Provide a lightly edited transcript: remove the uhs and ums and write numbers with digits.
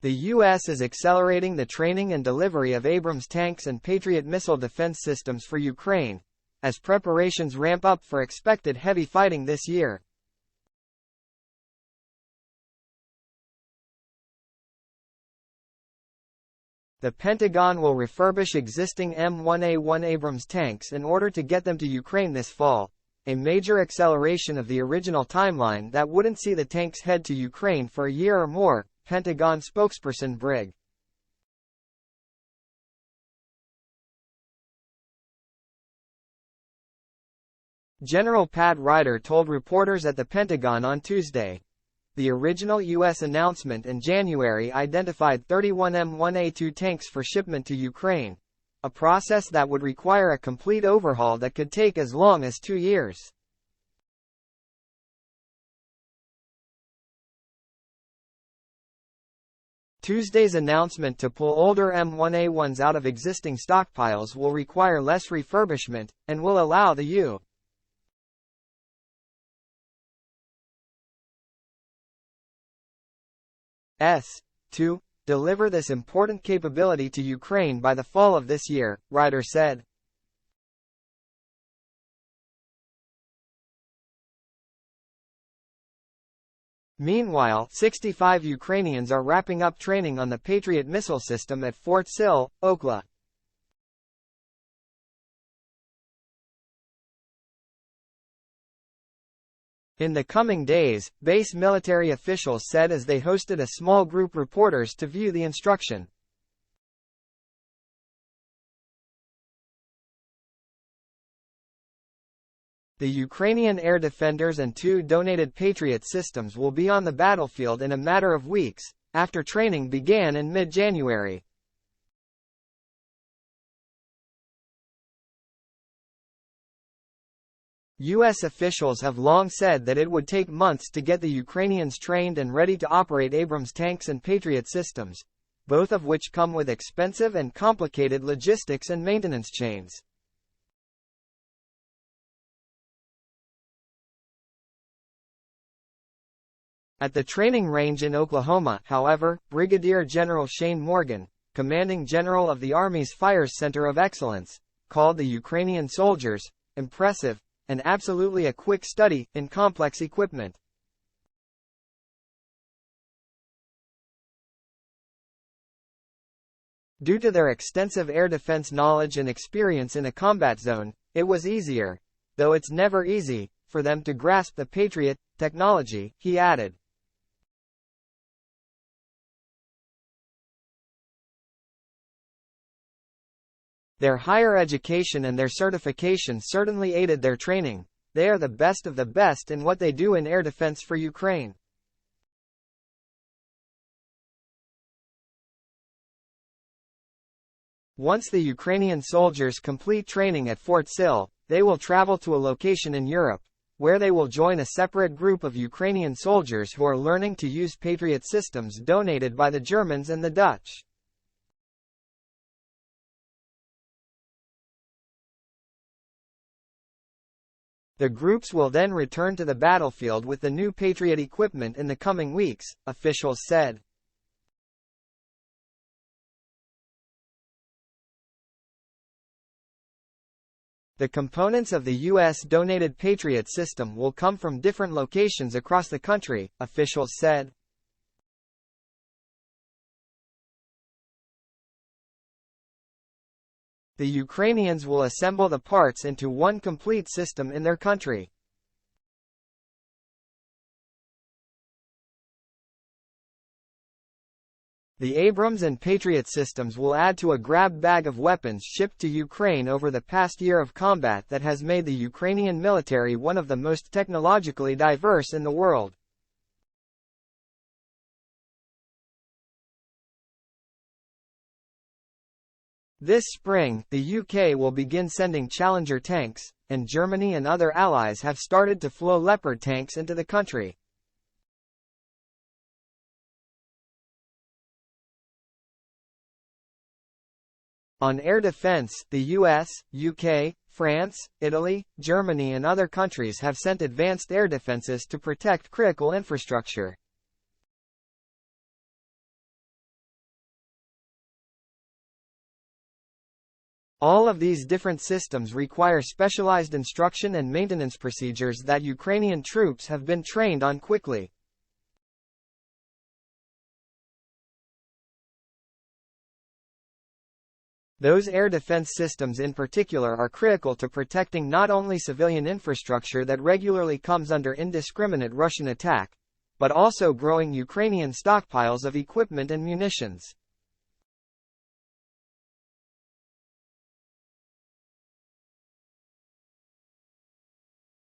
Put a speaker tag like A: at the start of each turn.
A: The U.S. is accelerating the training and delivery of Abrams tanks and Patriot missile defense systems for Ukraine, as preparations ramp up for expected heavy fighting this year. The Pentagon will refurbish existing M1A1 Abrams tanks in order to get them to Ukraine this fall, a major acceleration of the original timeline that wouldn't see the tanks head to Ukraine for a year or more, Pentagon spokesperson Brig. General Pat Ryder told reporters at the Pentagon on Tuesday. The original U.S. announcement in January identified 31 M1A2 tanks for shipment to Ukraine, a process that would require a complete overhaul that could take as long as 2 years. Tuesday's announcement to pull older M1A1s out of existing stockpiles will require less refurbishment, and will allow the U.S. to deliver this important capability to Ukraine by the fall of this year, Ryder said. Meanwhile, 65 Ukrainians are wrapping up training on the Patriot missile system at Fort Sill, Oklahoma. In the coming days, base military officials said as they hosted a small group reporters to view the instruction. The Ukrainian air defenders and 2 donated Patriot systems will be on the battlefield in a matter of weeks, after training began in mid-January. U.S. officials have long said that it would take months to get the Ukrainians trained and ready to operate Abrams tanks and Patriot systems, both of which come with expensive and complicated logistics and maintenance chains. At the training range in Oklahoma, however, Brigadier General Shane Morgan, commanding general of the Army's Fires Center of Excellence, called the Ukrainian soldiers impressive and absolutely a quick study in complex equipment. Due to their extensive air defense knowledge and experience in a combat zone, it was easier, though it's never easy, for them to grasp the Patriot technology, he added. Their higher education and their certification certainly aided their training. They are the best of the best in what they do in air defense for Ukraine. Once the Ukrainian soldiers complete training at Fort Sill, they will travel to a location in Europe, where they will join a separate group of Ukrainian soldiers who are learning to use Patriot systems donated by the Germans and the Dutch. The groups will then return to the battlefield with the new Patriot equipment in the coming weeks, officials said. The components of the U.S. donated Patriot system will come from different locations across the country, officials said. The Ukrainians will assemble the parts into one complete system in their country. The Abrams and Patriot systems will add to a grab bag of weapons shipped to Ukraine over the past year of combat that has made the Ukrainian military one of the most technologically diverse in the world. This spring, the UK will begin sending Challenger tanks, and Germany and other allies have started to flow Leopard tanks into the country. On air defense, the US, UK, France, Italy, Germany and other countries have sent advanced air defenses to protect critical infrastructure. All of these different systems require specialized instruction and maintenance procedures that Ukrainian troops have been trained on quickly. Those air defense systems in particular are critical to protecting not only civilian infrastructure that regularly comes under indiscriminate Russian attack, but also growing Ukrainian stockpiles of equipment and munitions.